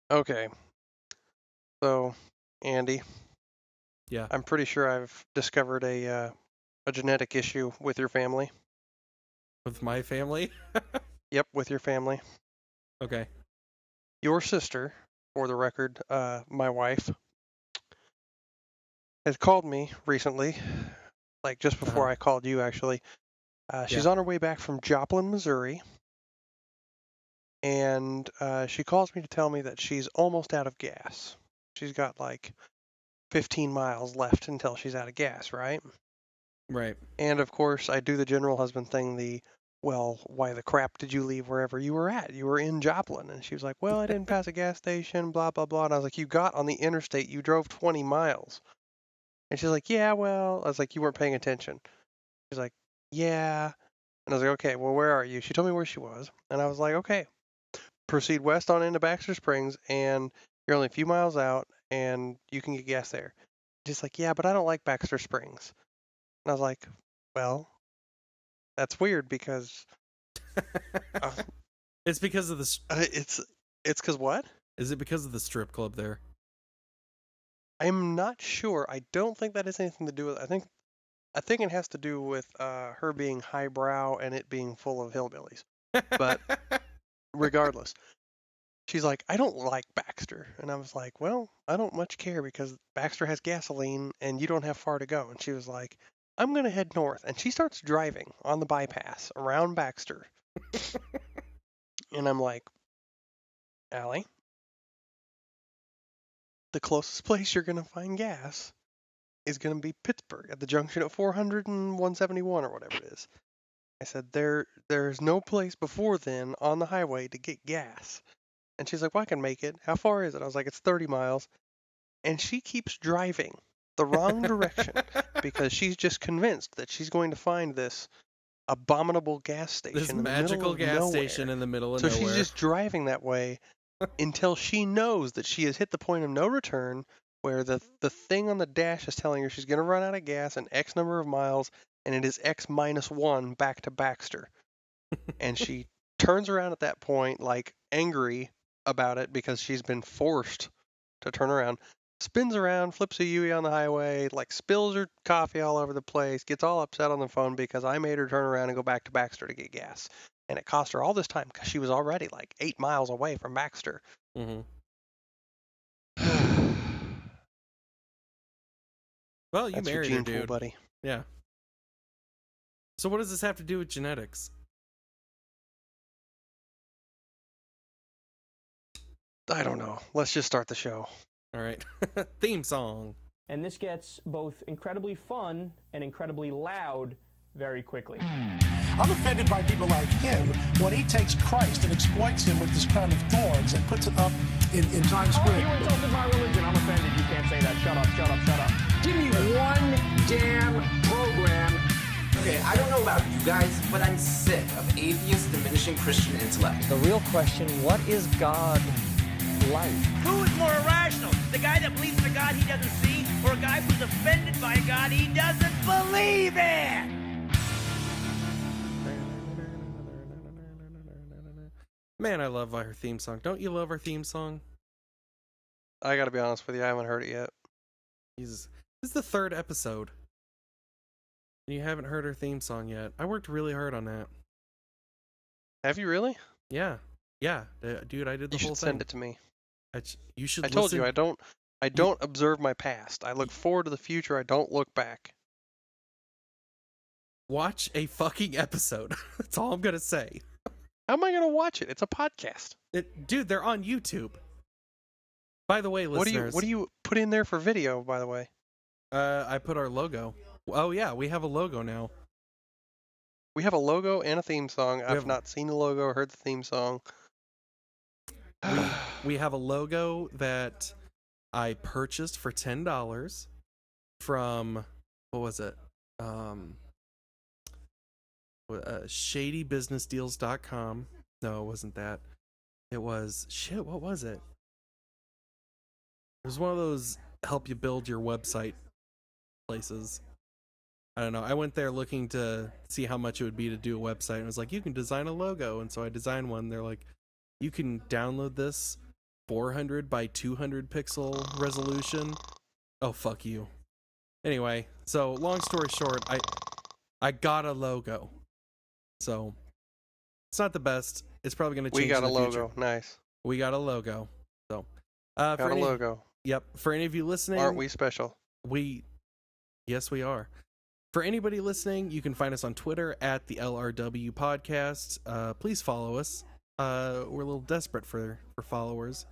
Okay, so Andy, Yeah. I'm pretty sure I've discovered a genetic issue with your family. With my family? Yep, with your family. Okay. Your sister, for the record, my wife, has called me recently, like just before Uh-huh. I called you, actually. Yeah. She's on her way back from Joplin, Missouri, and she calls me to tell me that she's almost out of gas. She's got like 15 miles left until she's out of gas, right? Right. And of course, I do the general husband thing, well, why the crap did you leave wherever you were at? You were in Joplin. And she was like, well, I didn't pass a gas station, blah, blah, blah. And I was like, you got on the interstate, you drove 20 miles. And she's like, yeah, well, I was like, you weren't paying attention. She's like, yeah. And I was like, okay, well, where are you? She told me where she was. And I was like, okay, proceed west on into Baxter Springs, and you're only a few miles out, and you can get gas there. She's like, yeah, but I don't like Baxter Springs. And I was like, well, that's weird because uh, It's because of the. it's because what? Is it because of the strip club there? I'm not sure. I don't think that has anything to do with. I think it has to do with her being highbrow and it being full of hillbillies. But regardless, she's like, I don't like Baxter, and I was like, well, I don't much care because Baxter has gasoline and you don't have far to go. And she was like, I'm gonna head north, and she starts driving on the bypass around Baxter, and I'm like, Allie, the closest place you're gonna find gas is going to be Pittsburgh at the junction at 400 and 171 or whatever it is. I said, there's no place before then on the highway to get gas. And she's like, well, I can make it. How far is it? I was like, it's 30 miles. And she keeps driving the wrong direction because she's just convinced that she's going to find this abominable gas This station in the middle magical of gas nowhere. station in the middle of So she's nowhere. just driving that way until she knows that she has hit the point of no return where the thing on the dash is telling her she's going to run out of gas in X number of miles, and it is X minus one back to Baxter. And she turns around at that point, like angry about it because she's been forced to turn around, spins around, flips a Yui on the highway, like spills her coffee all over the place, gets all upset on the phone because I made her turn around and go back to Baxter to get gas. And it cost her all this time because she was already like 8 miles away from Baxter. Mm-hmm. Well, you That's your married her, gene pool, dude. buddy. Yeah. So what does this have to do with genetics? I don't know. Let's just start the show. All right. Theme song. And this gets both incredibly fun and incredibly loud very quickly. I'm offended by people like him when he takes Christ and exploits him with this crown of thorns and puts it up in Times Oh, Square. you insulted my religion. I'm offended. You can't say that. Shut up, shut up, shut up. Give me one damn program. Okay, I don't know about you guys, but I'm sick of atheists diminishing Christian intellect. The real question, what is God like? Who is more irrational? The guy that believes in a God he doesn't see, or a guy who's offended by a God he doesn't believe in? Man, I love our theme song. Don't you love our theme song? I gotta be honest with you, I haven't heard it yet. This is the third episode. And you haven't heard our theme song yet. I worked really hard on that. Have you really? Yeah. Yeah. Dude, I did the You whole should thing. send it to me. You should I told listen. you I don't observe my past. I look forward to the future. I don't look back. Watch a fucking episode. That's all I'm going to say. How am I gonna watch it? It's a podcast. Dude, they're on YouTube. By the way, listeners. What do you put in there for video, by the way? I put our logo. Oh yeah, we have a logo now. We have a logo and a theme song. I've have- not seen the logo or heard the theme song. We have a logo that I purchased for $10 from, what was it? ShadyBusinessDeals.com. No, it wasn't that. It was, what was it? It was one of those help you build your website places. I don't know. I went there looking to see how much it would be to do a website, and it was like, you can design a logo. And so I designed one. They're like, you can download this 400 by 200 pixel resolution. Oh, fuck you. Anyway, so long story short, I got a logo. So it's not the best. It's probably going to change We got in a the future. logo. Nice. We got a logo. So Got for a logo. Yep. For any of you listening, Aren't we special? Yes, we are. For anybody listening, you can find us on Twitter at the LRW Podcast. Please follow us. We're a little desperate for followers.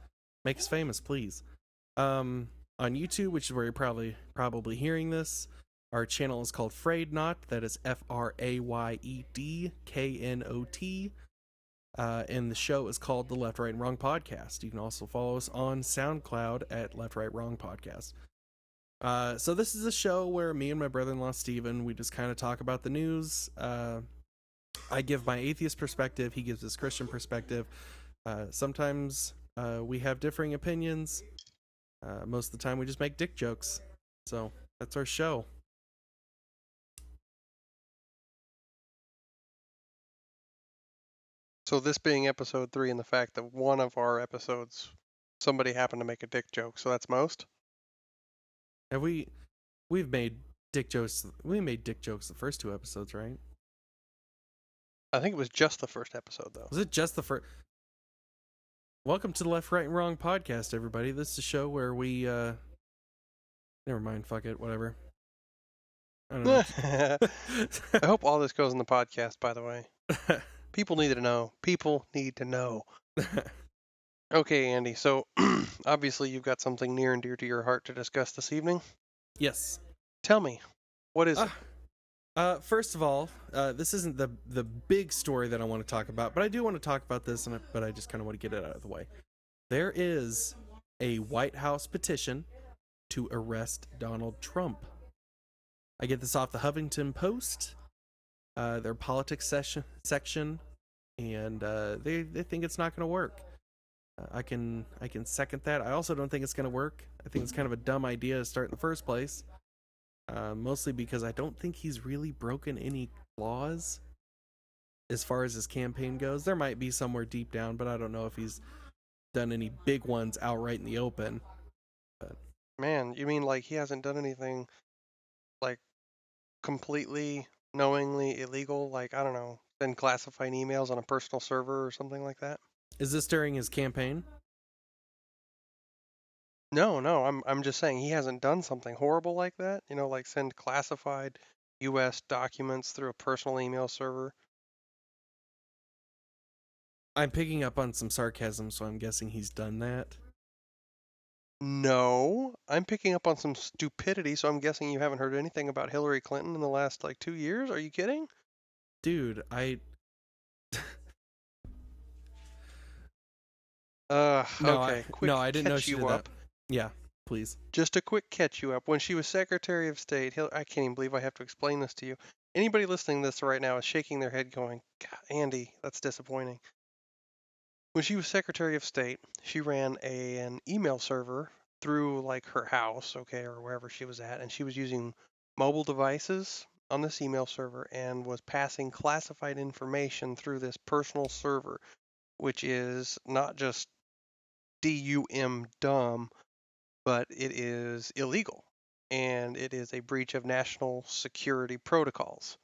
Make us famous, please. On YouTube, which is where you're probably hearing this, our channel is called Frayed Not. That is FRAYEDKNOT. And the show is called the Left, Right, and Wrong Podcast. You can also follow us on SoundCloud at Left, Right, Wrong Podcast. So this is a show where me and my brother-in-law Steven, we just kind of talk about the news. I give my atheist perspective, he gives his Christian perspective. Sometimes we have differing opinions. Most of the time we just make dick jokes. So that's our show. So this being episode 3 and the fact that one of our episodes, somebody happened to make a dick joke. So that's most? Have we've made dick jokes. We made dick jokes the first 2 episodes, right? I think it was just the first episode, though. Was it just the first? Welcome to the Left, Right, and Wrong Podcast, everybody. This is a show where we, never mind, fuck it, whatever. I don't know. I hope all this goes in the podcast, by the way. People need to know. People need to know. Okay, Andy, so obviously you've got something near and dear to your heart to discuss this evening. Yes. Tell me, what is it? First of all, this isn't the big story that I want to talk about, but I do want to talk about this, but I just kind of want to get it out of the way. There is a White House petition to arrest Donald Trump. I get this off the Huffington Post, their politics section, and they think it's not going to work. I can second that. I also don't think it's going to work. I think it's kind of a dumb idea to start in the first place. Mostly because I don't think he's really broken any laws as far as his campaign goes. There might be somewhere deep down, but I don't know if he's done any big ones outright in the open. But Man, you mean like he hasn't done anything like completely, knowingly illegal? Like, I don't know, been classifying emails on a personal server or something like that? is this during his campaign? No, I'm just saying he hasn't done something horrible like that. You know, like send classified U.S. documents through a personal email server. I'm picking up on some sarcasm, so I'm guessing he's done that. No, I'm picking up on some stupidity, so I'm guessing you haven't heard anything about Hillary Clinton in the last, 2 years? Are you kidding? Dude, No, okay. Quick I didn't know catch she you did up. that. Yeah, please. Just a quick catch you up. When she was Secretary of State, I can't even believe I have to explain this to you. Anybody listening to this right now is shaking their head going, God, Andy, that's disappointing. When she was Secretary of State, she ran an email server through her house, okay, or wherever she was at, and she was using mobile devices on this email server and was passing classified information through this personal server, which is not just dumb, but it is illegal, and it is a breach of national security protocols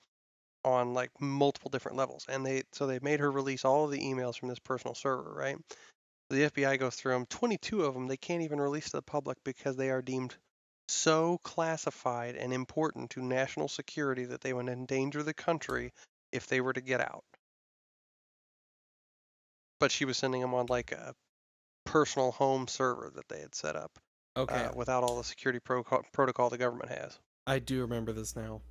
on multiple different levels. And they made her release all of the emails from this personal server, right? The FBI goes through them. 22 of them they can't even release to the public because they are deemed so classified and important to national security that they would endanger the country if they were to get out. But she was sending them on a personal home server that they had set up. Okay. Without all the security protocol the government has. I do remember this now.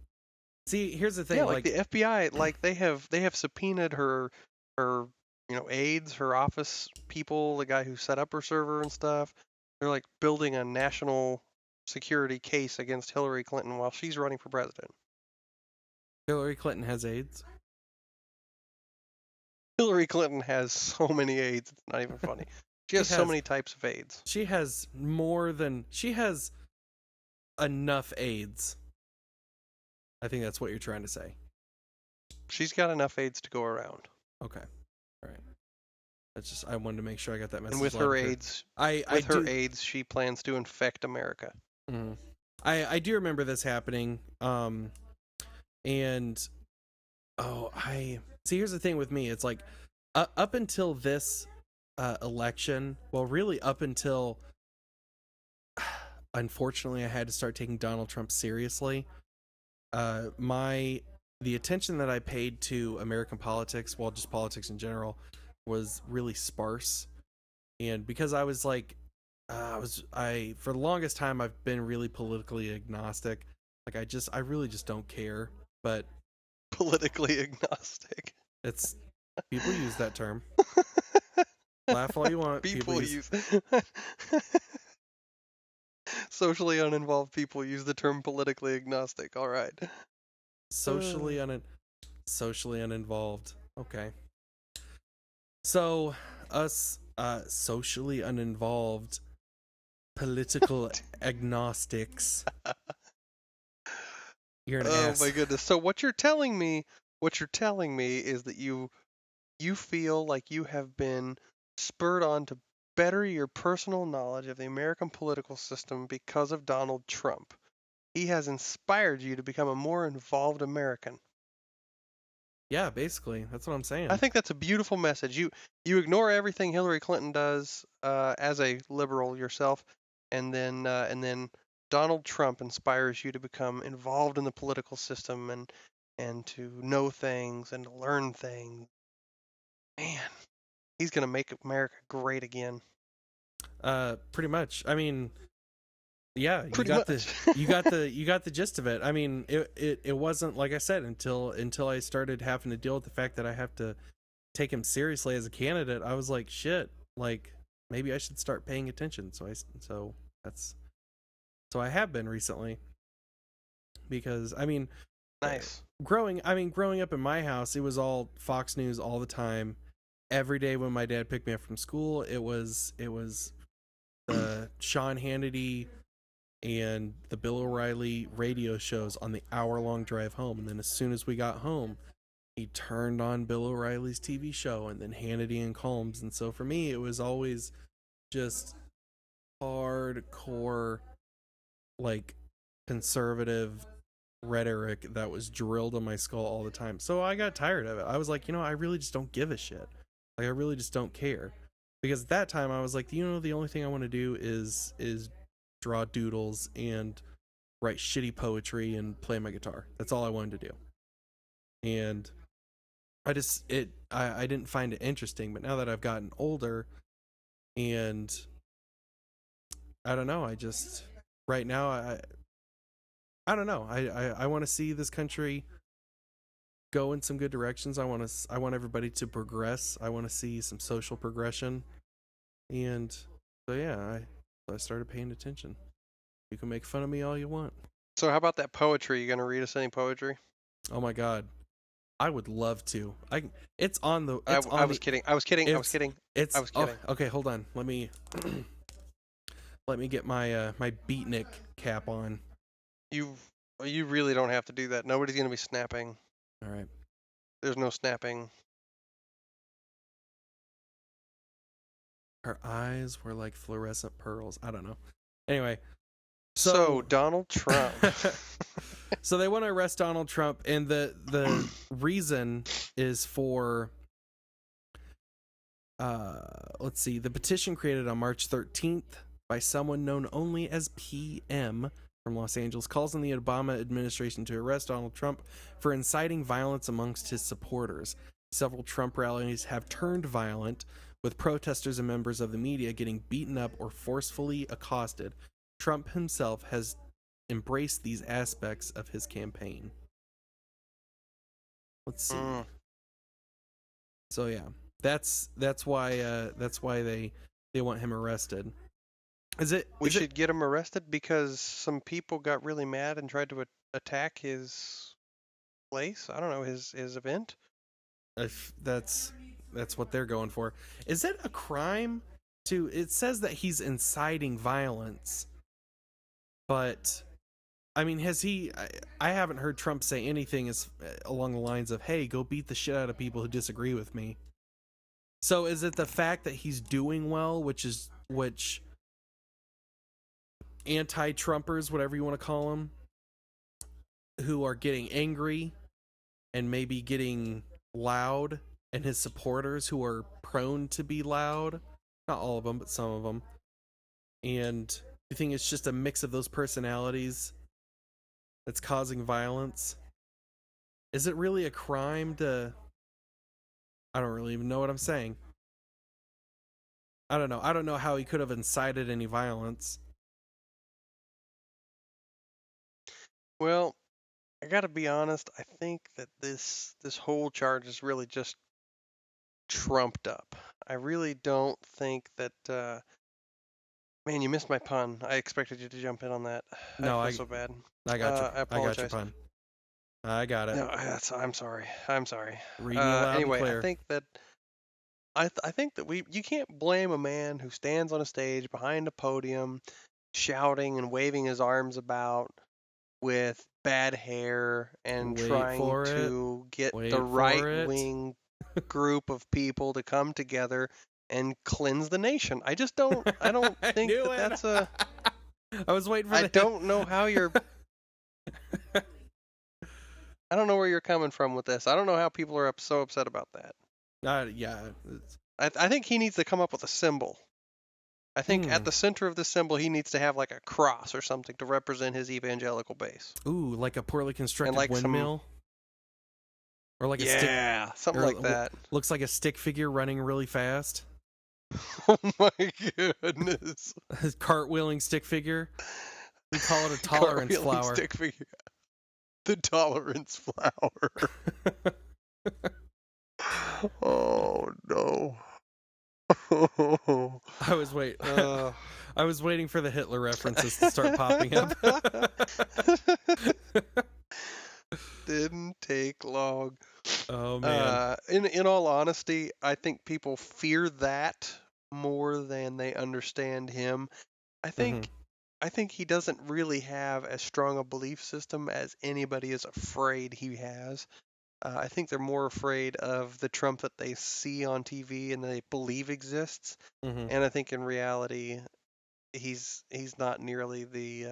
See, here's the thing. Yeah, the FBI, they have subpoenaed her aides, her office people, the guy who set up her server and stuff. They're building a national security case against Hillary Clinton while she's running for president. Hillary Clinton has AIDS. Hillary Clinton has so many aides, it's not even funny. She has so many types of AIDS. She has enough AIDS. I think that's what you're trying to say. She's got enough AIDS to go around. Okay. All right. I wanted to make sure I got that message. And with loud her and clear. aides, I do, AIDS, she plans to infect America. Mhm. I do remember this happening. And see, here's the thing with me. It's like up until this election, well, really up until unfortunately I had to start taking Donald Trump seriously. The attention that I paid to American politics, well, just politics in general, was really sparse. And because I was like, for the longest time I've been really politically agnostic. Like I really just don't care. But Politically agnostic. it's people use that term. Laugh all you want. People use socially uninvolved people use the term politically agnostic. All right. socially uninvolved. Okay. So us socially uninvolved political agnostics. You're an ass. Oh my goodness. So what you're telling me is that you feel like you have been spurred on to better your personal knowledge of the American political system because of Donald Trump. He has inspired you to become a more involved American. Yeah, basically, that's what I'm saying. I think that's a beautiful message. You ignore everything Hillary Clinton does as a liberal yourself, and then Donald Trump inspires you to become involved in the political system and to know things and to learn things. Man, he's gonna make America great again. Pretty much. I mean, yeah, you Pretty got much. you got the gist of it. I mean, it wasn't, like I said, until I started having to deal with the fact that I have to take him seriously as a candidate. I was like, shit, like maybe I should start paying attention. So I have been recently, because I mean, Nice. growing up in my house, it was all Fox News all the time. Every day when my dad picked me up from school, it was the Sean Hannity and the Bill O'Reilly radio shows on the hour-long drive home. And then as soon as we got home, he turned on Bill O'Reilly's TV show, and then Hannity and Combs. And so for me, it was always just hardcore, like, conservative rhetoric that was drilled in my skull all the time. So I got tired of it. I was like, I really just don't give a shit. Like, I really just don't care. Because at that time I was like, the only thing I want to do is draw doodles and write shitty poetry and play my guitar. That's all I wanted to do. And I didn't find it interesting. But now that I've gotten older, and I don't know, right now I don't know. I want to see this country go in some good directions. I want everybody to progress. I want to see some social progression. And so yeah, I started paying attention. You can make fun of me all you want. So how about that poetry? You gonna read us any poetry? Oh my god, I would love to. It's on the. I was kidding. It's. I was kidding. Okay, hold on. Let me get my my beatnik cap on. You really don't have to do that. Nobody's gonna be snapping. All right. There's no snapping. Her eyes were like fluorescent pearls. I don't know. Anyway. So Donald Trump. So they want to arrest Donald Trump, and the reason is for let's see, the petition created on March 13th by someone known only as PM from Los Angeles calls on the Obama administration to arrest Donald Trump for inciting violence amongst his supporters. Several Trump rallies have turned violent, with protesters and members of the media getting beaten up or forcefully accosted. Trump himself has embraced these aspects of his campaign. Let's see. So yeah, that's why they want him arrested. We should get him arrested because some people got really mad and tried to attack his place. I don't know, his event. If that's what they're going for. Is it a crime to? It says that he's inciting violence, but I mean, has he? I haven't heard Trump say anything along the lines of, "Hey, go beat the shit out of people who disagree with me." So is it the fact that he's doing well, which anti-Trumpers, whatever you want to call them, who are getting angry and maybe getting loud, and his supporters who are prone to be loud, not all of them, but some of them, and you think it's just a mix of those personalities that's causing violence? Is it really a crime to... I don't really even know what I'm saying. I don't know. I don't know how he could have incited any violence. Well, I gotta be honest. I think that this whole charge is really just trumped up. I really don't think that. Man, you missed my pun. I expected you to jump in on that. No, I feel so bad. I got you. I I got your apologize. pun. I got it. No, I'm sorry. I'm sorry. Read me loud Anyway, and clear. I think that I think that you can't blame a man who stands on a stage behind a podium, shouting and waving his arms about with bad hair and Wait trying for it. to get Wait the for right wing group of people to come together and cleanse the nation. I just don't. I don't I think knew that it. that's a. I was waiting for I the... don't know how you're. I don't know where you're coming from with this. I don't know how people are so upset about that. Yeah. it's- I think he needs to come up with a symbol. I think at the center of the symbol he needs to have like a cross or something to represent his evangelical base. Ooh, like a poorly constructed like some- windmill? Or like a stick... Yeah, something or like that. Looks like a stick figure running really fast. Oh my goodness. His cartwheeling stick figure. We call it a tolerance Cartwheeling flower. stick figure. The tolerance flower. Oh no. I was I was waiting for the Hitler references to start popping up. Didn't take long. Oh man. In all honesty, I think people fear that more than they understand him. I think he doesn't really have as strong a belief system as anybody is afraid he has. I think they're more afraid of the Trump that they see on TV and they believe exists. And I think in reality, he's not nearly the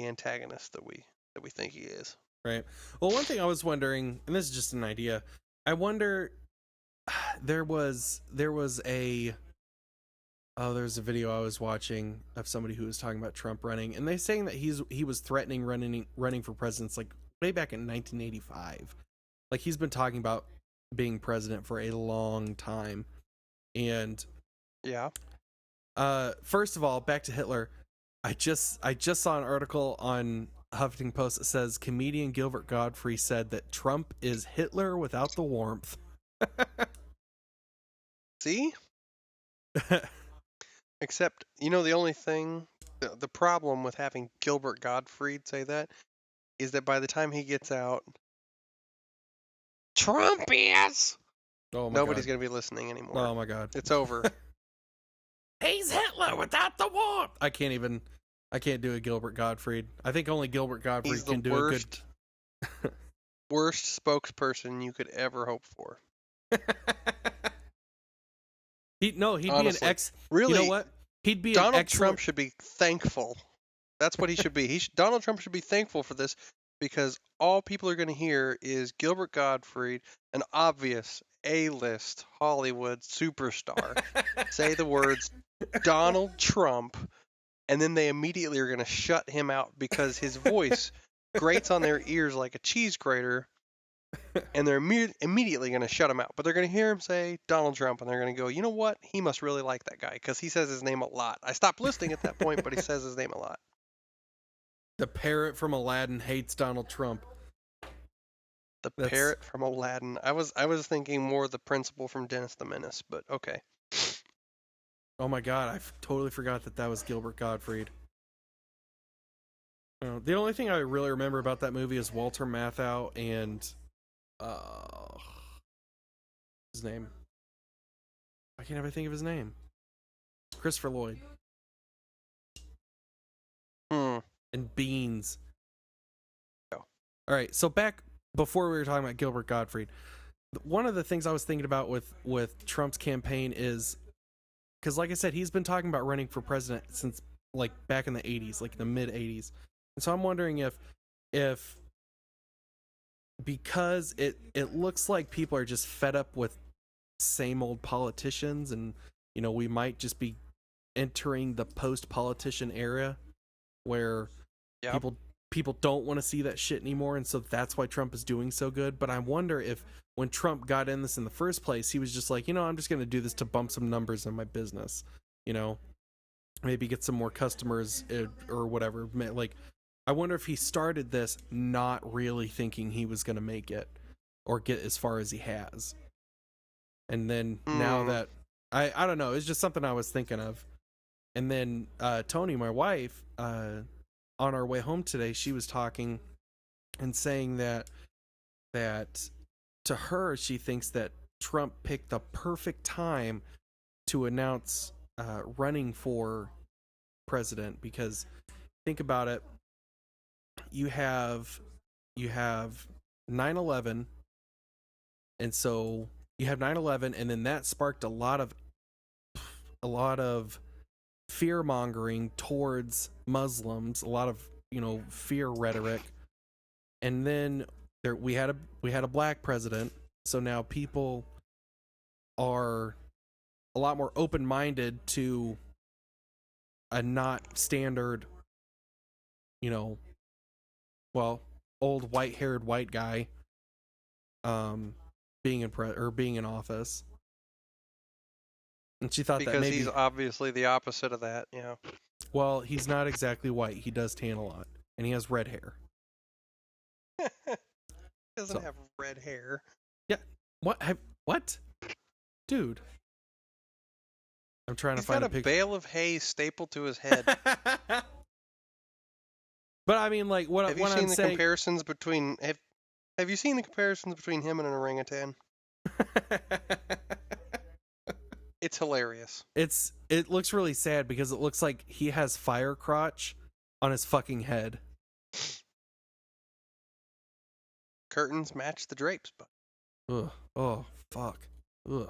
antagonist that we think he is. Right. Well, one thing I was wondering, and this is just an idea, I wonder, there's a video I was watching of somebody who was talking about Trump running, and they're saying that he was threatening running for president like way back in 1985. Like he's been talking about being president for a long time. And yeah. First of all, back to Hitler. I just saw an article on Huffington Post that says comedian Gilbert Gottfried said that Trump is Hitler without the warmth. See? Except, the only thing, the problem with having Gilbert Gottfried say that is that by the time he gets out, Trump is. Nobody's going to be listening anymore. Oh my God. It's over. He's Hitler without the warmth. I can't do a Gilbert Gottfried. I think only Gilbert Gottfried can do a good... worst spokesperson you could ever hope for. He'd Honestly, be an ex... Really, you know what? He'd be Donald an excellent... Trump should be thankful. That's what he should be. Donald Trump should be thankful for this because all people are going to hear is Gilbert Gottfried, an obvious A-list Hollywood superstar, say the words Donald Trump, and then they immediately are going to shut him out because his voice grates on their ears like a cheese grater, and they're immediately going to shut him out. But they're going to hear him say Donald Trump, and they're going to go, you know what? He must really like that guy because he says his name a lot. I stopped listening at that point, but he says his name a lot. The parrot from Aladdin hates Donald Trump. The parrot from Aladdin. I was thinking more the principal from Dennis the Menace, but okay. Oh my God, I totally forgot that was Gilbert Gottfried. The only thing I really remember about that movie is Walter Matthau and his name. I can't ever think of his name. Christopher Lloyd. And Beans. Oh. All right, so back before we were talking about Gilbert Gottfried, one of the things I was thinking about with Trump's campaign is, because like I said, he's been talking about running for president since like back in the 80s, like the mid 80s. And so I'm wondering if because it looks like people are just fed up with same old politicians, and we might just be entering the post-politician era where people don't want to see that shit anymore, and so that's why Trump is doing so good. But I wonder if when Trump got in this in the first place, he was just like, I'm just going to do this to bump some numbers in my business, maybe get some more customers or whatever. Like, I wonder if he started this not really thinking he was going to make it or get as far as he has. And then now that I don't know, it's just something I was thinking of. And then Tony, my wife, on our way home today, she was talking and saying that to her, she thinks that Trump picked the perfect time to announce running for president, because think about it, you have 9/11, and so you have 9/11, and then that sparked a lot of fear mongering towards Muslims, a lot of fear rhetoric, and then we had a black president, so now people are a lot more open-minded to a not standard, old white-haired white guy being in office. And she thought because that maybe he's obviously the opposite of that. Well, he's not exactly white. He does tan a lot, and he has red hair. Doesn't have red hair. Yeah. What? Dude. I'm trying to find a picture. He's got a bale of hay stapled to his head. But I mean, like, what have you I'm seen the saying... comparisons between? Have you seen the comparisons between him and an orangutan? It's hilarious. It looks really sad because it looks like he has fire crotch on his fucking head. Curtains match the drapes, but. Ugh. Oh, fuck. Ugh.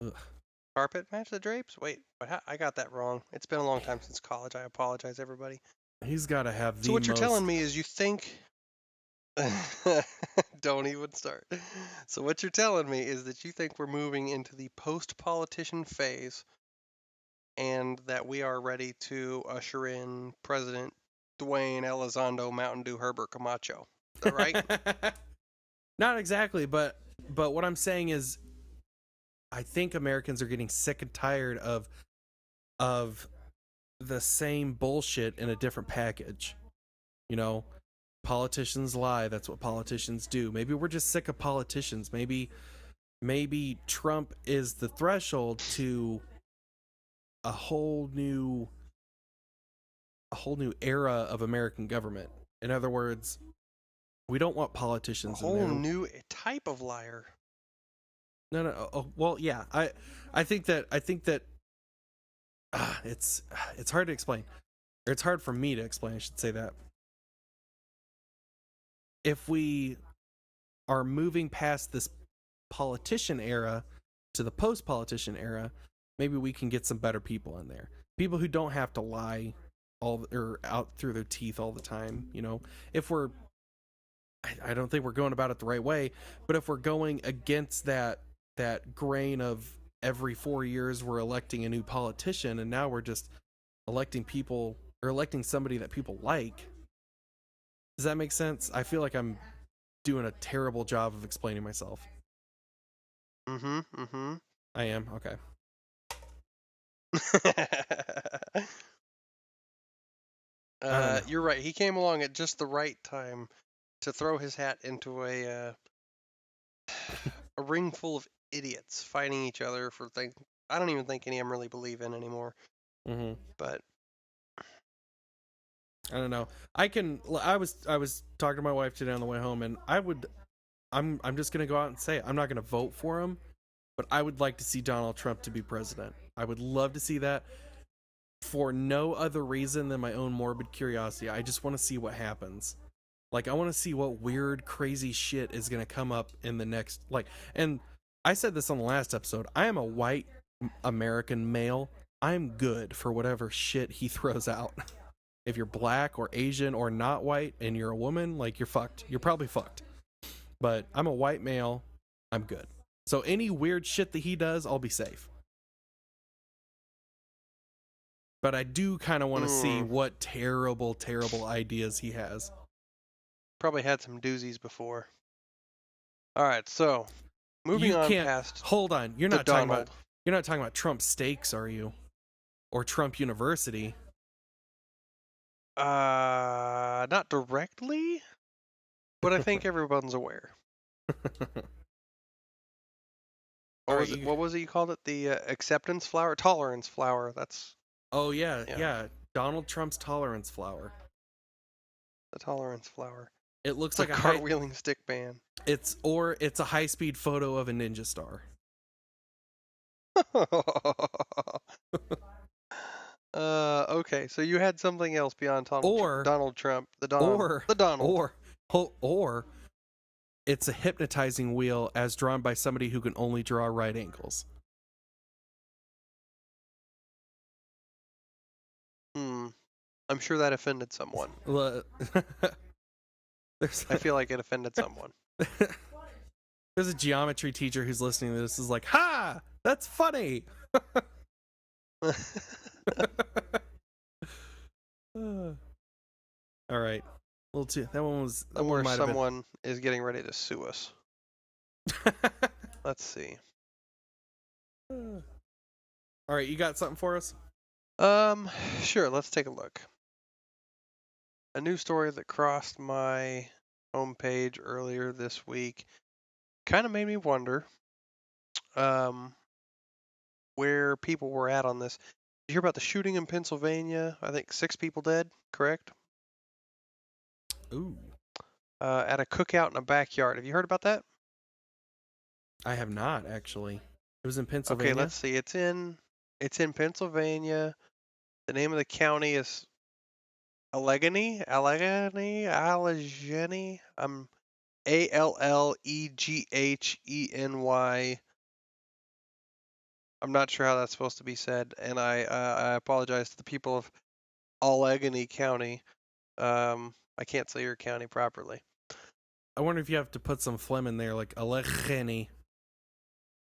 Ugh. Carpet match the drapes? Wait, I got that wrong. It's been a long time since college. I apologize, everybody. He's got to have the So what you're telling me is you think... Don't even start. So what you're telling me is that you think we're moving into the post-politician phase and that we are ready to usher in President Dwayne Elizondo Mountain Dew Herbert Camacho. Is that right? Not exactly, but what I'm saying is I think Americans are getting sick and tired of the same bullshit in a different package. Politicians lie. That's what politicians do. Maybe we're just sick of politicians. Maybe Trump is the threshold to a whole new era of American government. In other words, we don't want politicians a whole new type of liar. No. Oh, well, yeah. I think that it's hard to explain. Or it's hard for me to explain, I should say that. If we are moving past this politician era to the post-politician era, maybe we can get some better people in there. People who don't have to lie out through their teeth all the time. If we're, I don't think we're going about it the right way, but if we're going against that grain of every 4 years we're electing a new politician, and now we're just electing somebody that people like. Does that make sense? I feel like I'm doing a terrible job of explaining myself. Mm-hmm. I am? Okay. You're right. He came along at just the right time to throw his hat into a ring full of idiots fighting each other for things I don't even think any of them really believe in anymore. Mm-hmm. But I don't know. I was talking to my wife today on the way home, and I'm just gonna go out and say it. I'm not gonna vote for him, but I would like to see Donald Trump to be president. I would love to see that for no other reason than my own morbid curiosity. I just want to see what happens. Like, I want to see what weird, crazy shit is going to come up in the next, like, and I said this on the last episode. I am a white American male. I'm good for whatever shit he throws out. If you're black or Asian or not white and you're a woman, like, you're fucked. You're probably fucked. But I'm a white male. I'm good. So any weird shit that he does, I'll be safe. But I do kind of want to see what terrible, terrible ideas he has. Probably had some doozies before. All right, so moving on past. Hold on, you're the not talking Donald. about. You're not talking about Trump Steaks, are you? Or Trump University? Not directly, but I think everyone's aware. What was it you called it? The acceptance flower, tolerance flower. That's Oh yeah. Donald Trump's tolerance flower. the tolerance flower. It looks It's like a cartwheeling stick man. It's a high-speed photo of a ninja star. Okay, so you had something else beyond Donald Trump. Or it's a hypnotizing wheel as drawn by somebody who can only draw right angles. I'm sure that offended someone. I feel like it offended someone. There's a geometry teacher who's listening to this is like, ha! That's funny! All right. Well, that one was... That Or one might have someone is getting ready to sue us. been... Let's see. All right, you got something for us? Sure, let's take a look. A new story that crossed my homepage earlier this week kind of made me wonder where people were at on this. Did you hear about the shooting in Pennsylvania? I think 6 people dead, correct? Ooh. At a cookout in a backyard. Have you heard about that? I have not, actually. It was in Pennsylvania? Okay, let's see. It's in Pennsylvania. The name of the county is Allegheny. I'm Allegheny. I'm not sure how that's supposed to be said, and I apologize to the people of Allegheny County. I can't say your county properly. I wonder if you have to put some phlegm in there, like Allegheny.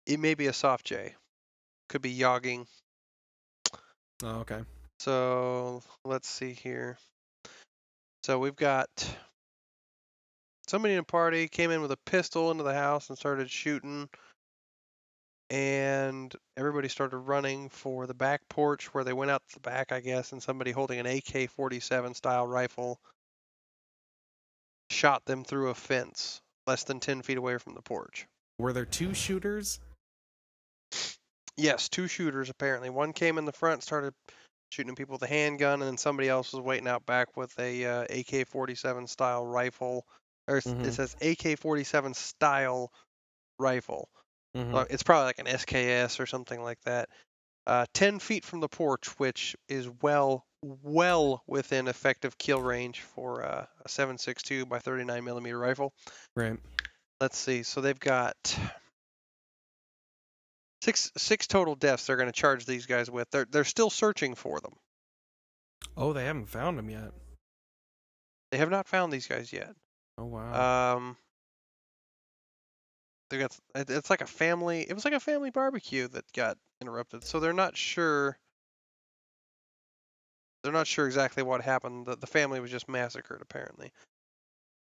It may be a soft J. Could be yogging. Oh, okay. So let's see here. So we've got somebody in a party came in with a pistol into the house and started shooting. And everybody started running for the back porch where they went out the back, I guess, and somebody holding an AK-47 style rifle shot them through a fence less than 10 feet away from the porch. Were there 2 shooters? Yes, 2 shooters apparently. One came in the front, started shooting people with a handgun, and then somebody else was waiting out back with a AK-47 style rifle. Or it says AK-47 style rifle. It's probably like an SKS or something like that. 10 feet from the porch, which is well within effective kill range for a 7.62 by 39 millimeter rifle. Right. Let's see. So they've got six total deaths. They're going to charge these guys with. They're still searching for them. Oh, they haven't found them yet. They have not found these guys yet. Oh wow. It's like a family. It was like a family barbecue that got interrupted. So they're not sure. They're not sure exactly what happened. The family was just massacred, apparently.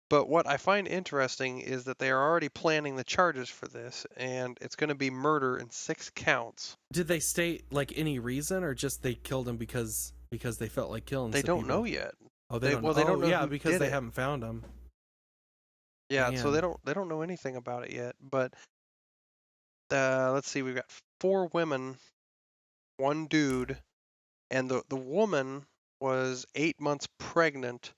But what I find interesting is that they are already planning the charges for this, and it's going to be murder in 6 counts. Did they state like any reason, or just they killed him because they felt like killing? They don't know yet. Oh, they don't know. They don't know. Yeah, who because did they it. haven't found him. Yeah, Man. so they don't know anything about it yet. But let's see, we've got 4 women, 1 dude, and the woman was 8 months pregnant.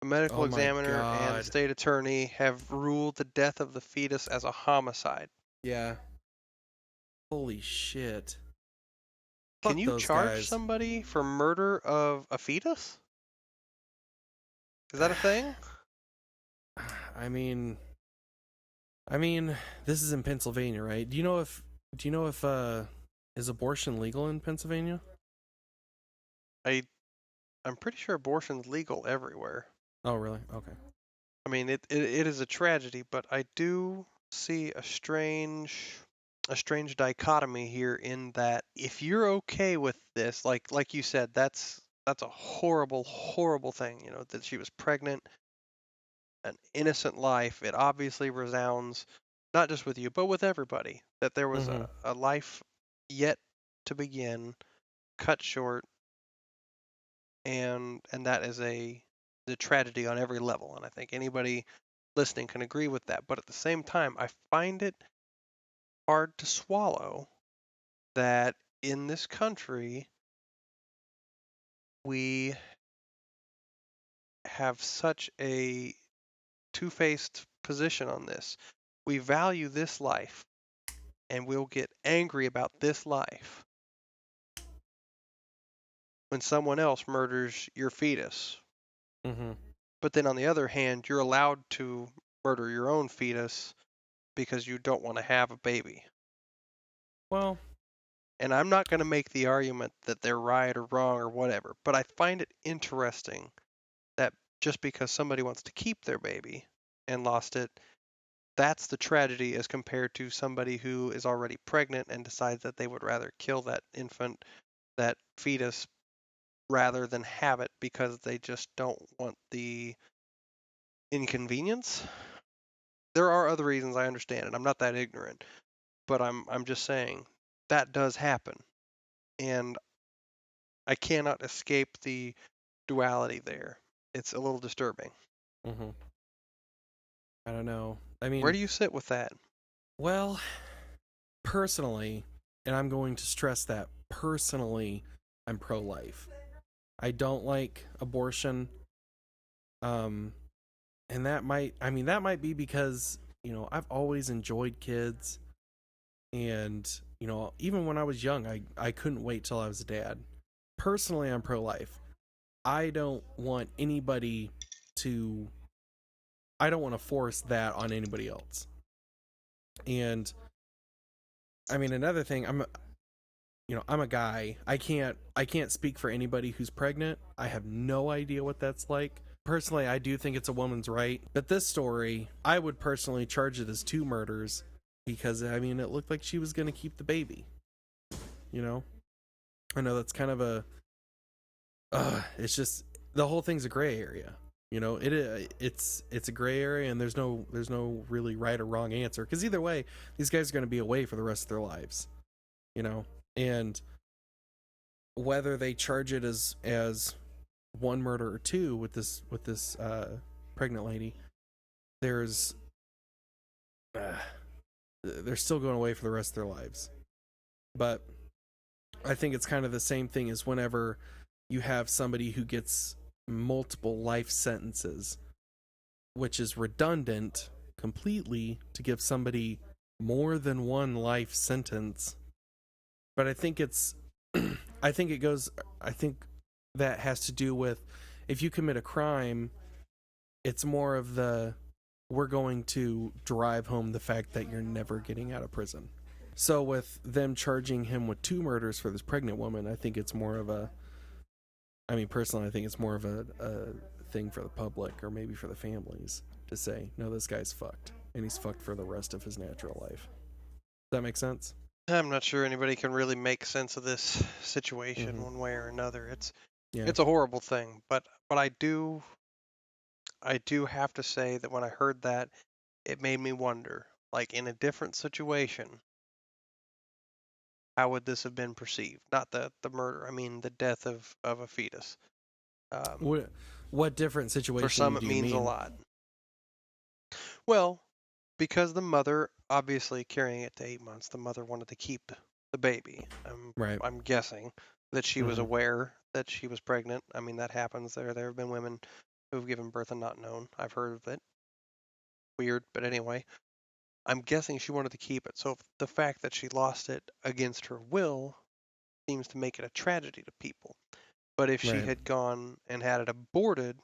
A medical examiner and state attorney have ruled the death of the fetus as a homicide. Yeah. Holy shit. Can Fuck you those charge guys. somebody for murder of a fetus? Is that a thing? I mean, this is in Pennsylvania, right? Do you know if is abortion legal in Pennsylvania? I'm pretty sure abortion's legal everywhere. Oh, really? Okay. I mean, it is a tragedy, but I do see a strange dichotomy here in that if you're okay with this, like you said, that's a horrible, horrible thing, you know, that she was pregnant, an innocent life. It obviously resounds not just with you, but with everybody, that there was Mhm. a life yet to begin, cut short, and that is the tragedy on every level. And I think anybody listening can agree with that. But at the same time, I find it hard to swallow that in this country we have such a two-faced position on this. We value this life and we'll get angry about this life when someone else murders your fetus. Mhm. But then on the other hand, you're allowed to murder your own fetus because you don't want to have a baby. Well, And I'm not going to make the argument that they're right or wrong or whatever, but I find it interesting that just because somebody wants to keep their baby and lost it, that's the tragedy as compared to somebody who is already pregnant and decides that they would rather kill that infant, that fetus, rather than have it because they just don't want the inconvenience. There are other reasons, I understand it. I'm not that ignorant, but I'm just saying that does happen. And I cannot escape the duality there. It's a little disturbing. mhm. I don't know. I Where mean, do you sit with that? well, personally, and I'm going to stress that personally, I'm pro-life. I don't like abortion. Um, and that might be because, I've always enjoyed kids, and, even when I was young, I couldn't wait till I was a dad. Personally, I'm pro-life. I don't want anybody to I don't want to force that on anybody else. And I mean, another thing, I'm a guy. I can't speak for anybody who's pregnant. I have no idea what that's like. Personally, I do think it's a woman's right. But this story, I would personally charge it as 2 murders because I mean, it looked like she was going to keep the baby. You know? I know that's kind of it's just the whole thing's a gray area. It's a gray area, and there's no really right or wrong answer, because either way, these guys are going to be away for the rest of their lives. And whether they charge it as 1 murder or 2 with this pregnant lady, they're still going away for the rest of their lives. But I think it's kind of the same thing as whenever you have somebody who gets multiple life sentences, which is redundant completely to give somebody more than 1 life sentence. But I think I think that has to do with, if you commit a crime, it's more of we're going to drive home the fact that you're never getting out of prison. So with them charging him with 2 murders for this pregnant woman, I think it's more of personally, I think it's more of a thing for the public, or maybe for the families, to say, no, this guy's fucked, and he's fucked for the rest of his natural life. Does that make sense? I'm not sure anybody can really make sense of this situation one way or another. Yeah. It's a horrible thing, but I do have to say that when I heard that, it made me wonder, like in a different situation, how would this have been perceived? Not the murder, I mean the death of a fetus. What different For situation some, it do you means a mean? lot. Well, because the mother, obviously carrying it to 8 months, the mother wanted to keep the baby. Right. I'm guessing that she was aware that she was pregnant. I mean, that happens. There have been women who've given birth and not known. I've heard of it. Weird, but anyway. I'm guessing she wanted to keep it. So the fact that she lost it against her will seems to make it a tragedy to people. But if she Right. had gone and had it aborted,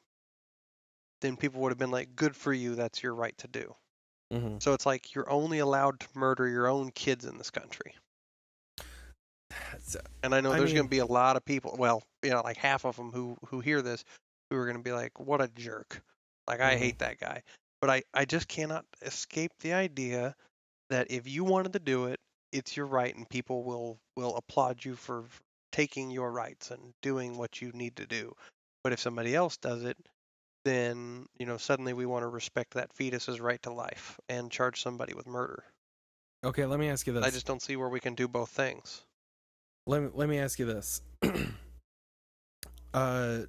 then people would have been like, good for you, that's your right to do. Mm-hmm. So it's like you're only allowed to murder your own kids in this country. And I know there's going to be a lot of people, well, like half of them who hear this, who are going to be like, what a jerk. Like, I hate that guy. But I just cannot escape the idea that if you wanted to do it, it's your right, and people will applaud you for taking your rights and doing what you need to do. But if somebody else does it, then, suddenly we want to respect that fetus's right to life and charge somebody with murder. Okay, let me ask you this. I just don't see where we can do both things. Let me ask you this. A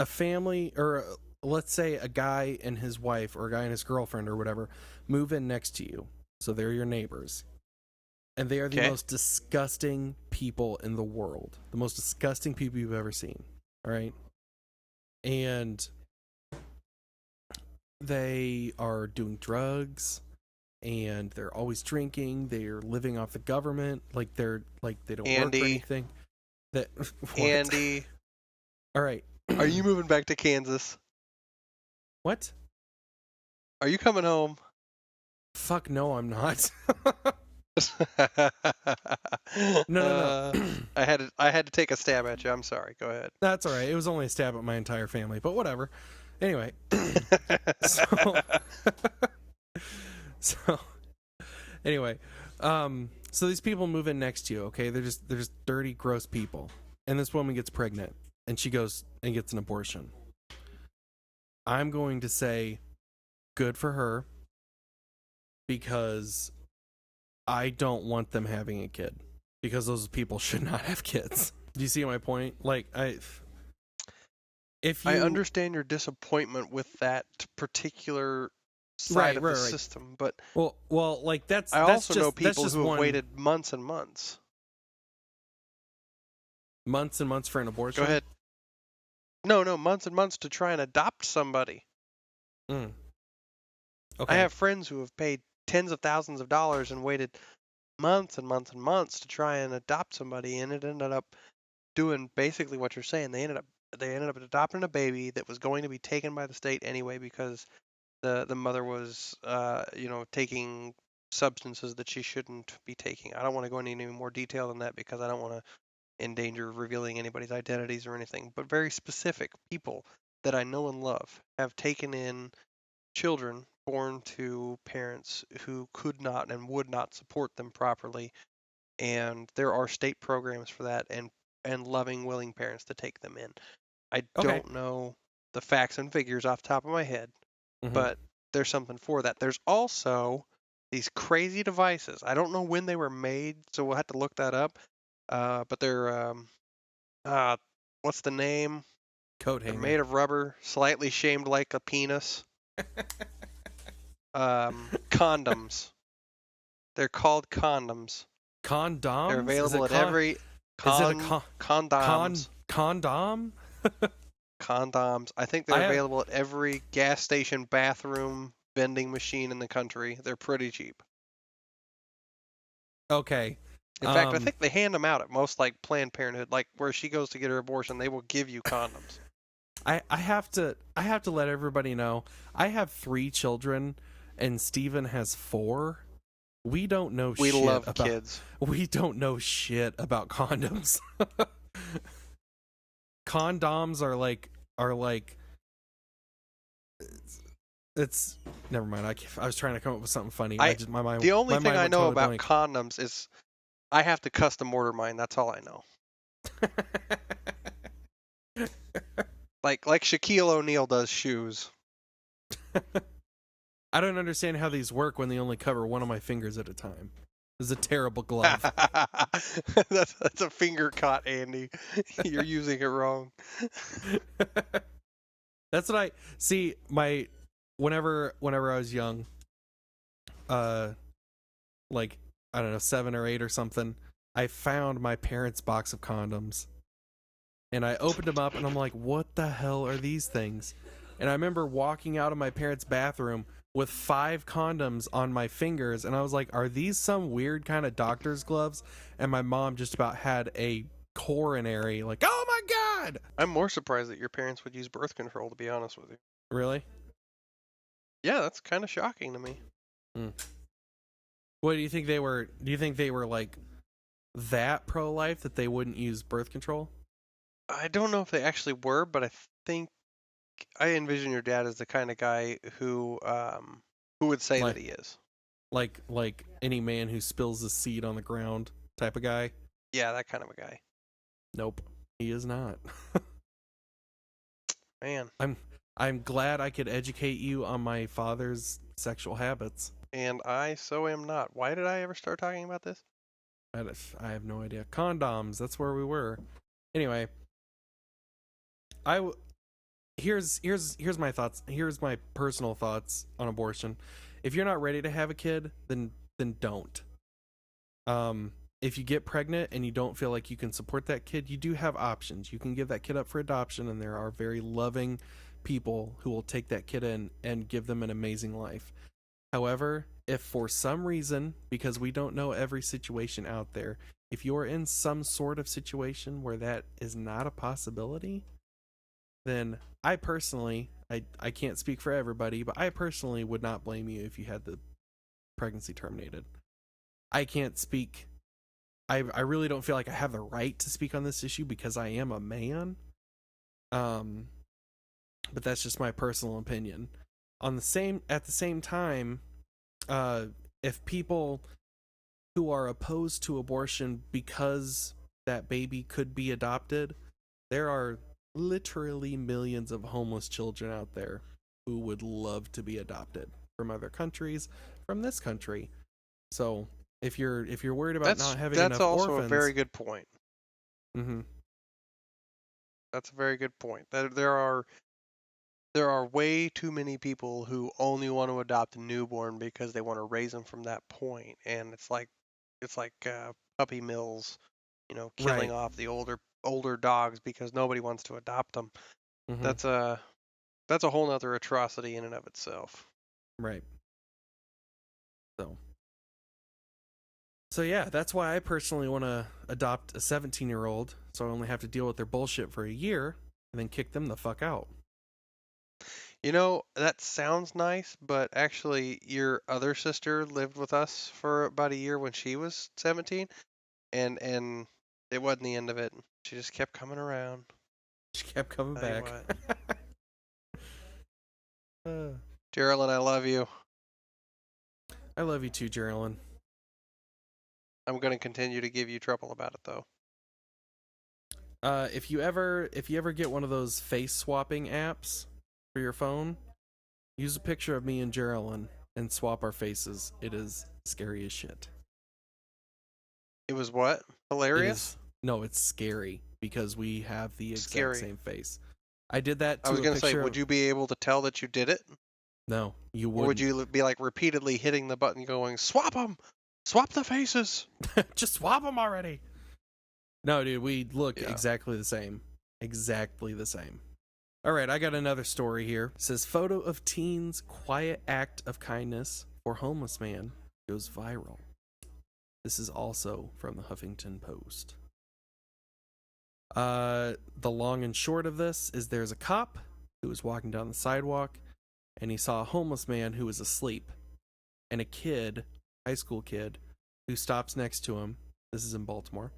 family, or let's say a guy and his wife, or a guy and his girlfriend, or whatever, move in next to you. So they're your neighbors. And they are the most disgusting people in the world. The most disgusting people you've ever seen. All right? And they are doing drugs, and they're always drinking. They're living off the government. Like they don't work for anything. Andy. All right. Are you moving back to Kansas? What? Are you coming home? Fuck no, I'm not. No. I had to take a stab at you. I'm sorry. Go ahead. That's all right. It was only a stab at my entire family, but whatever. Anyway. So anyway, so these people move in next to you, okay? They're just dirty, gross people. And this woman gets pregnant, and she goes and gets an abortion. I'm going to say good for her, because I don't want them having a kid, because those people should not have kids. Do you see my point? Like, I understand your disappointment with that particular side of the system, but well, like that's. I also know just people who have waited months and months for an abortion. Go ahead. No, months and months to try and adopt somebody. Okay. I have friends who have paid tens of thousands of dollars and waited months and months and months to try and adopt somebody, and it ended up doing basically what you're saying. They ended up adopting a baby that was going to be taken by the state anyway, because the mother was taking substances that she shouldn't be taking. I don't want to go into any more detail than that, because I don't want to endanger revealing anybody's identities or anything, but very specific people that I know and love have taken in children born to parents who could not and would not support them properly, and there are state programs for that, and loving, willing parents to take them in. I don't know the facts and figures off the top of my head, but there's something for that. There's also these crazy devices. I don't know when they were made, so we'll have to look that up. But they're what's the name? Coat hanger. They're made of rubber, slightly shaped like a penis. Condoms. They're called condoms. Condoms? They're available at every condoms. Condom? Condoms. I think they're available at every gas station bathroom vending machine in the country. They're pretty cheap. Okay. In fact, I think they hand them out at most, like, Planned Parenthood, like where she goes to get her abortion. They will give you condoms. I have to let everybody know, I have 3 children, and Steven has 4. We don't know shit about... We love kids. We don't know shit about condoms. Condoms are like... It's... Never mind. I was trying to come up with something funny. The only thing I know about condoms is I have to custom order mine. That's all I know. Like Shaquille O'Neal does shoes. I don't understand how these work when they only cover one of my fingers at a time. This is a terrible glove. That's a finger cut, Andy. You're using it wrong. That's what I see. Whenever I was young, like, I don't know, 7 or 8 or something, I found my parents' box of condoms, and I opened them up, and I'm like, what the hell are these things? And I remember walking out of my parents' bathroom with 5 condoms on my fingers, and I was like, are these some weird kind of doctor's gloves? And my mom just about had a coronary, like, oh my God! I'm more surprised that your parents would use birth control, to be honest with you. Really? Yeah, that's kind of shocking to me. What do you think they were? Do you think they were like that pro-life that they wouldn't use birth control? I don't know if they actually were, but I think I envision your dad as the kind of guy who would say Like- that he is. Like any man who spills his seed on the ground type of guy? Yeah, that kind of a guy. Nope, he is not. Man. I'm glad I could educate you on my father's sexual habits. And I so am not. Why did I ever start talking about this? I have no idea. Condoms, that's where we were. Anyway, here's my thoughts. Here's my personal thoughts on abortion. If you're not ready to have a kid, then don't. If you get pregnant and you don't feel like you can support that kid, you do have options. You can give that kid up for adoption, and there are very loving people who will take that kid in and give them an amazing life. However, if for some reason, because we don't know every situation out there, if you're in some sort of situation where that is not a possibility, then I personally, I can't speak for everybody, but I personally would not blame you if you had the pregnancy terminated. I can't speak. I really don't feel like I have the right to speak on this issue because I am a man. But that's just my personal opinion. At the same time, if people who are opposed to abortion because that baby could be adopted, there are literally millions of homeless children out there who would love to be adopted from other countries, from this country. So if you're worried about not having enough orphans, that's also a very good point. Mm-hmm. That's a very good point. There are way too many people who only want to adopt a newborn because they want to raise them from that point, and it's like puppy mills, killing Right. off the older dogs because nobody wants to adopt them. Mm-hmm. That's a whole nother atrocity in and of itself. Right. So yeah, that's why I personally want to adopt a 17-year-old, so I only have to deal with their bullshit for a year and then kick them the fuck out. That sounds nice, but actually your other sister lived with us for about a year when she was 17, and it wasn't the end of it. She just kept coming around. She kept coming Tell you back. Geraldine, I love you. I love you too, Geraldine. I'm going to continue to give you trouble about it, though. If you ever get one of those face swapping apps for your phone, use a picture of me and Geraldine and swap our faces. It is scary as shit. It was what? Hilarious? No, it's scary because we have the exact same face. I did that to I was going to say, would you be able to tell that you did it? No, you wouldn't. Or would you be like repeatedly hitting the button going, swap them! Swap the faces! Just swap them already! No, dude, we look Yeah. exactly the same. Exactly the same. All right, I got another story here. It says, photo of teen's quiet act of kindness for homeless man goes viral. This is also from the Huffington Post. The long and short of this is there's a cop who was walking down the sidewalk and he saw a homeless man who was asleep and a kid, high school kid, who stops next to him. This is in Baltimore.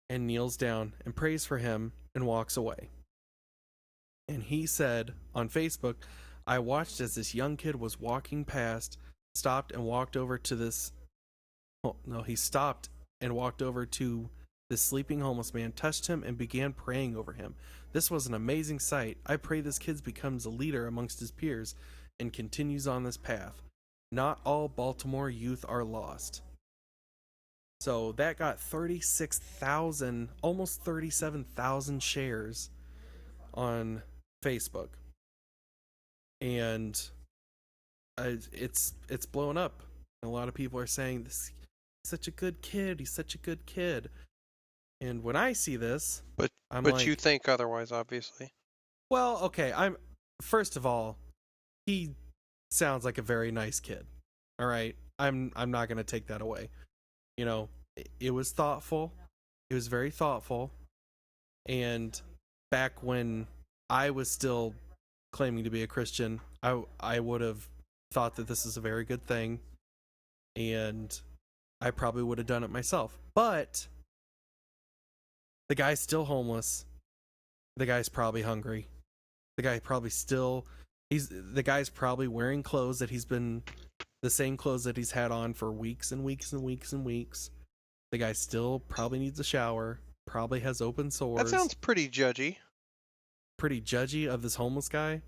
And kneels down and prays for him and walks away. And he said on Facebook, I watched as this young kid was walking past, stopped and walked over to this. Oh, no, he stopped and walked over to this sleeping homeless man, touched him, and began praying over him. This was an amazing sight. I pray this kid becomes a leader amongst his peers and continues on this path. Not all Baltimore youth are lost. So that got 36,000, almost 37,000 shares on Facebook. And it's blown up. And a lot of people are saying, this he's such a good kid. He's such a good kid. And when I see this, But like, you think otherwise, obviously. well, okay, first of all, he sounds like a very nice kid. All right. I'm not going to take that away. It was thoughtful. It was very thoughtful. And back when I was still claiming to be a Christian, I would have thought that this is a very good thing, and I probably would have done it myself. But the guy's still homeless. The guy's probably hungry. The guy's probably wearing clothes that the same clothes that he's had on for weeks and weeks and weeks and weeks. The guy still probably needs a shower, probably has open sores. That sounds pretty judgy. Pretty judgy of this homeless guy?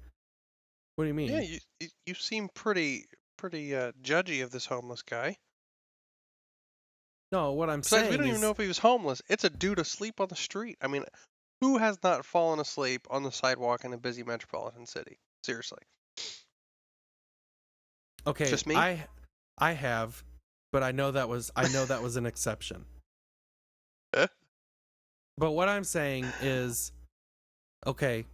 What do you mean? Yeah, you seem pretty judgy of this homeless guy. No, what I'm Besides, saying we don't is, even know if he was homeless. It's a dude asleep on the street. I mean, who has not fallen asleep on the sidewalk in a busy metropolitan city? Seriously. okay, Just me? I have, but I know that was an exception. But what I'm saying is, okay,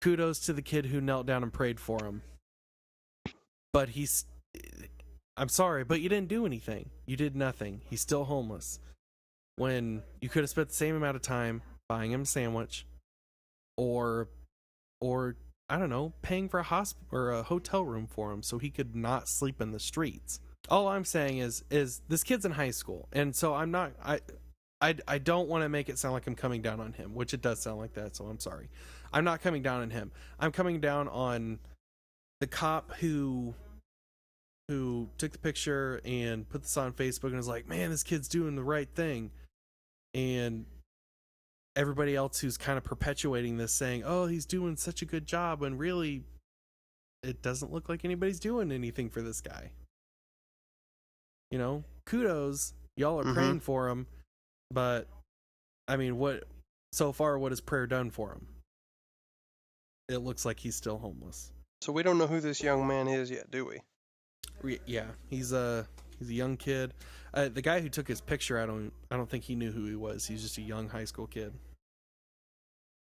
kudos to the kid who knelt down and prayed for him. But I'm sorry, but you didn't do anything. You did nothing. He's still homeless. When you could have spent the same amount of time buying him a sandwich, or I don't know, paying for a hotel room for him so he could not sleep in the streets. All I'm saying is this kid's in high school, and so I don't want to make it sound like I'm coming down on him, which it does sound like that, so I'm sorry. I'm not coming down on him. I'm coming down on the cop who took the picture and put this on Facebook and was like, man, this kid's doing the right thing. And everybody else who's kind of perpetuating this, saying, oh, he's doing such a good job, when really it doesn't look like anybody's doing anything for this guy. You know, kudos, y'all are praying for him, but I mean, what has prayer done for him? It looks like he's still homeless. So we don't know who this young man is yet, do we? Yeah, he's a young kid. The guy who took his picture, I don't think he knew who he was. He's just a young high school kid.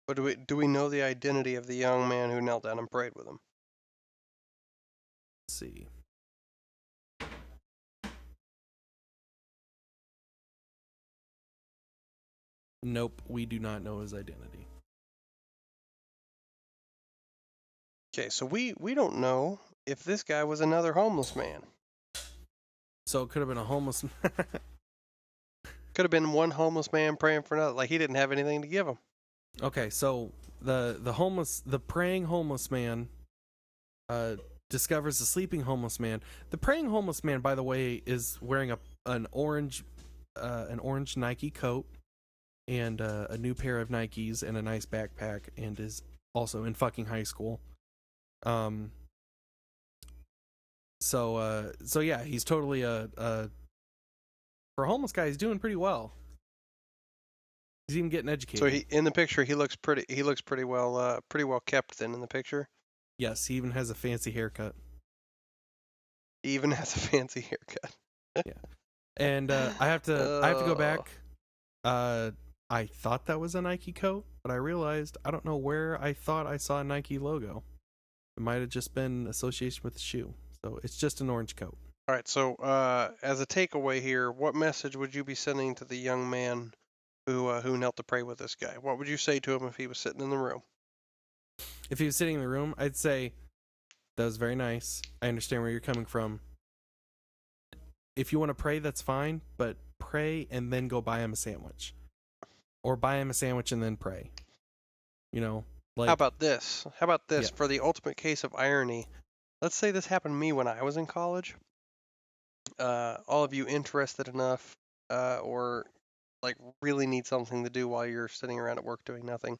But do we know the identity of the young man who knelt down and prayed with him? Let's see. Nope, we do not know his identity. Okay, so we don't know if this guy was another homeless man. So it could have been a homeless. Could have been one homeless man praying for another. Like he didn't have anything to give him. Okay, so the praying homeless man discovers the sleeping homeless man. The praying homeless man, by the way, is wearing an orange Nike coat and a new pair of Nikes and a nice backpack, and is also in fucking high school. So yeah, he's totally for a homeless guy, he's doing pretty well. He's even getting educated. So in the picture, he looks pretty well kept then in the picture. Yes, he even has a fancy haircut. He even has a fancy haircut. Yeah. And I have to go back. I thought that was a Nike coat, but I realized I don't know where I thought I saw a Nike logo. It might have just been association with the shoe. So it's just an orange coat. All right, so as a takeaway here, what message would you be sending to the young man who knelt to pray with this guy? What would you say to him if he was sitting in the room? If he was sitting in the room, I'd say, that was very nice. I understand where you're coming from. If you want to pray, that's fine, but pray and then go buy him a sandwich. Or buy him a sandwich and then pray. You know? Like, How about this? Yeah. For the ultimate case of irony? Let's say this happened to me when I was in college. All of you interested enough or like really need something to do while you're sitting around at work doing nothing,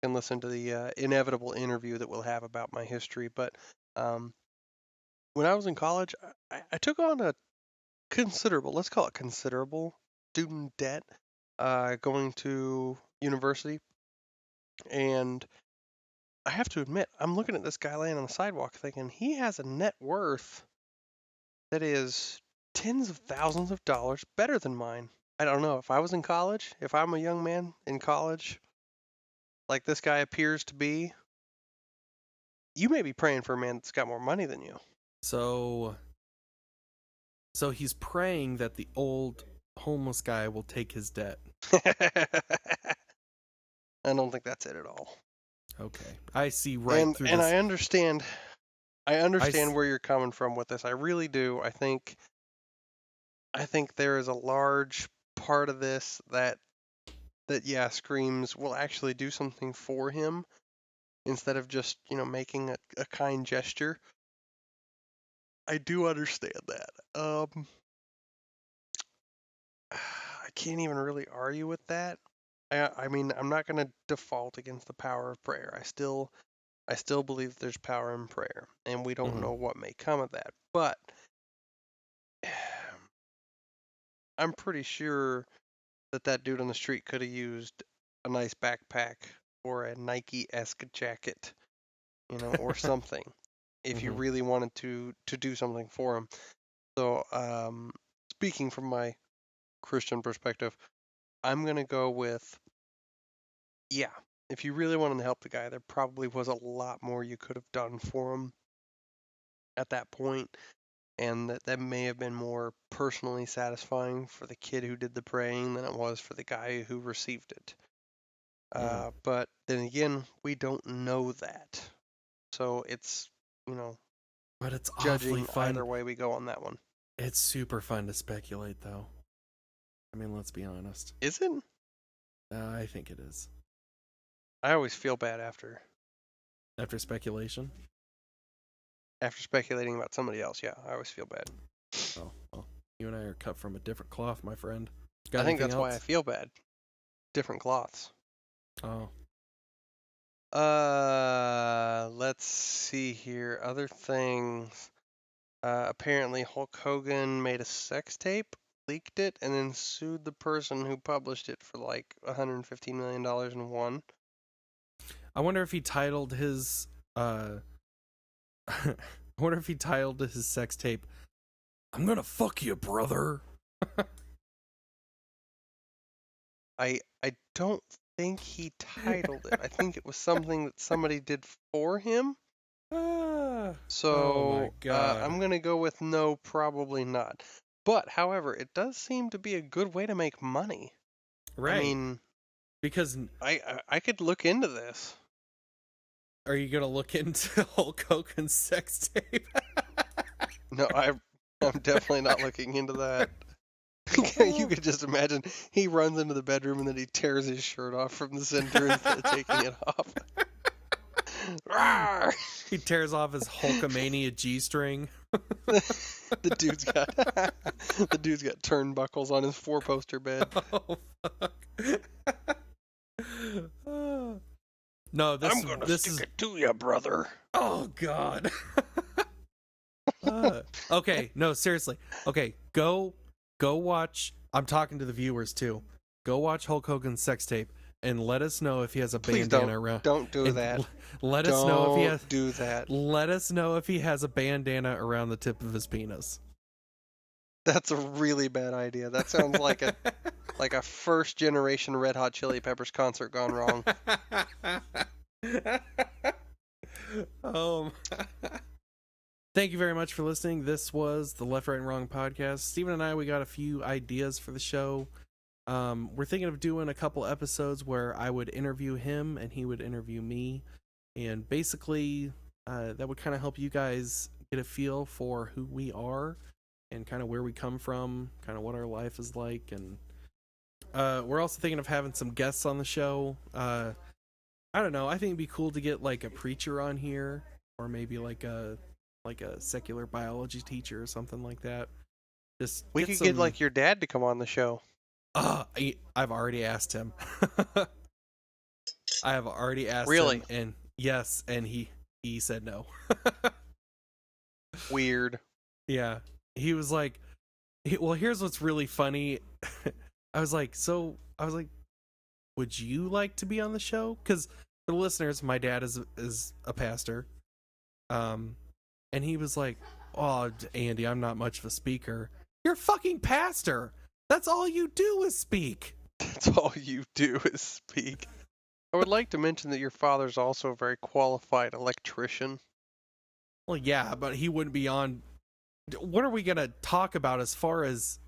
can listen to the inevitable interview that we'll have about my history. But when I was in college, I took on a let's call it considerable student debt going to university. And I have to admit, I'm looking at this guy laying on the sidewalk thinking he has a net worth that is tens of thousands of dollars better than mine. I don't know. If I was in college, if I'm a young man in college, like this guy appears to be, you may be praying for a man that's got more money than you. So he's praying that the old homeless guy will take his debt. I don't think that's it at all. Okay, I see right and through and this. I understand where you're coming from with this. I really do. I think there is a large part of this that yeah screams will actually do something for him instead of just making a kind gesture. I do understand that. I can't even really argue with that. I mean, I'm not going to default against the power of prayer. I still believe there's power in prayer, and we don't know what may come of that. But I'm pretty sure that dude on the street could have used a nice backpack or a Nike-esque jacket, or something, if you really wanted to do something for him. So, speaking from my Christian perspective, I'm gonna go with, yeah, if you really wanted to help the guy, there probably was a lot more you could have done for him at that point, and that may have been more personally satisfying for the kid who did the praying than it was for the guy who received it. But then again, we don't know that. So it's, But it's judging awfully fun. either way we go on that one. It's super fun to speculate, though. I mean, let's be honest. Is it? I think it is. I always feel bad after Speculation? after speculating about somebody else. Yeah, I always feel bad. Oh, well, you and I are cut from a different cloth, my friend. I think that's why I feel bad. Different cloths. Oh. Let's see here. Other things. Apparently Hulk Hogan made a sex tape, leaked it, and then sued the person who published it for like $115 million and won. I wonder if he titled his I wonder if he titled his sex tape, "I'm gonna fuck you, brother." I don't think he titled it. I think it was something that somebody did for him. Oh So my God. I'm gonna go with no, probably not. But however, it does seem to be a good way to make money. Right. I mean, because I could look into this. are you gonna look into Hulk Hogan's sex tape? No, I'm definitely not looking into that. You could just imagine he runs into the bedroom and then he tears his shirt off from the center instead of taking it off. Rawr! He tears off his Hulkamania G-string. The dude's got turnbuckles on his four-poster bed. Oh fuck. No, I'm gonna stick it to you, brother. Oh God. Okay, no, seriously. Okay, go watch. I'm talking to the viewers too. Go watch Hulk Hogan's sex tape and let us know if he has a Please bandana around. don't do that. Let us know if he has. Do that. Let us know if he has a bandana around the tip of his penis. That's a really bad idea. That sounds like a first generation Red Hot Chili Peppers concert gone wrong. Thank you very much for listening. This was the Left, Right, and Wrong podcast. Steven and I, we got a few ideas for the show. We're thinking of doing a couple episodes where I would interview him and he would interview me. And basically, that would kind of help you guys get a feel for who we are and kind of where we come from, kind of what our life is like. And we're also thinking of having some guests on the show. I don't know. I think it'd be cool to get like a preacher on here, or maybe like a secular biology teacher or something like that. We could get like your dad to come on the show. I've already asked him. I have already asked really? him, and yes, and he said no. Weird. Yeah, he was like, well, here's what's really funny. I was like, would you like to be on the show? Because for the listeners, my dad is a pastor. And he was like, "Oh, Andy, I'm not much of a speaker." You're a fucking pastor. That's all you do is speak. That's all you do is speak. I would like to mention that your father's also a very qualified electrician. Well, yeah, but he wouldn't be on. What are we gonna talk about as far as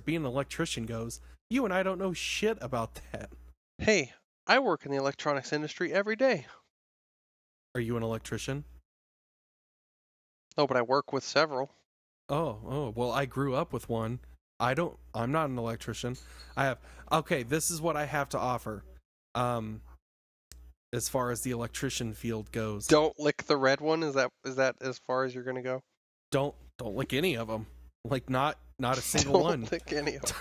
being an electrician goes? You and I don't know shit about that. Hey, I work in the electronics industry every day. Are you an electrician? Oh, but I work with several. Oh, well, I grew up with one. I'm not an electrician. Okay, this is what I have to offer. As far as the electrician field goes. Don't lick the red one. Is that as far as you're gonna go? Don't lick any of them. Like not a single Don't one. lick any of them.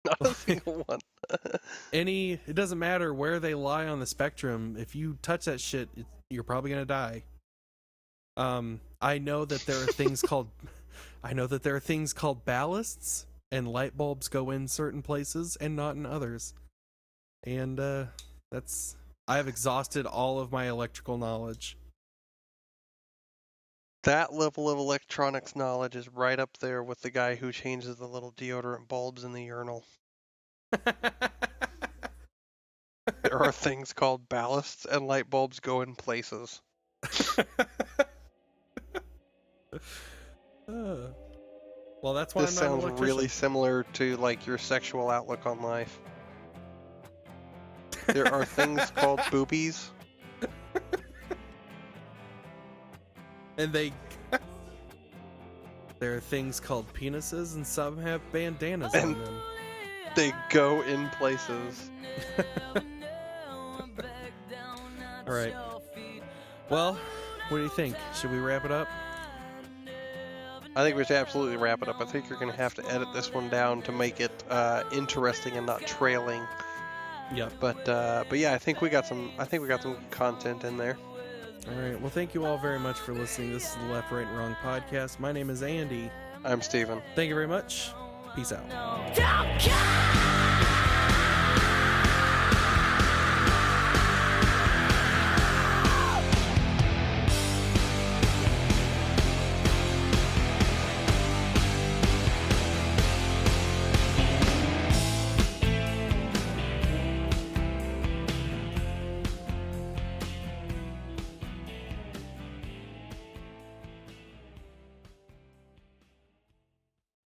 Not a single one. It doesn't matter where they lie on the spectrum. If you touch that shit, you're probably gonna die. I know that there are things called ballasts, and light bulbs go in certain places and not in others. And I have exhausted all of my electrical knowledge. That level of electronics knowledge is right up there with the guy who changes the little deodorant bulbs in the urinal. There are things called ballasts, and light bulbs go in places. Well, that's why This I'm not an sounds electrician. really similar to like your sexual outlook on life. There are things called boobies. And there are things called penises, and some have bandanas on them. They go in places. All right. Well, what do you think? Should we wrap it up? I think we should absolutely wrap it up. I think you're going to have to edit this one down to make it interesting and not trailing. Yep. But yeah, I think we got some content in there. All right. Well, thank you all very much for listening. This is the Left, Right, and Wrong podcast. My name is Andy. I'm Steven. Thank you very much. Peace out. Don't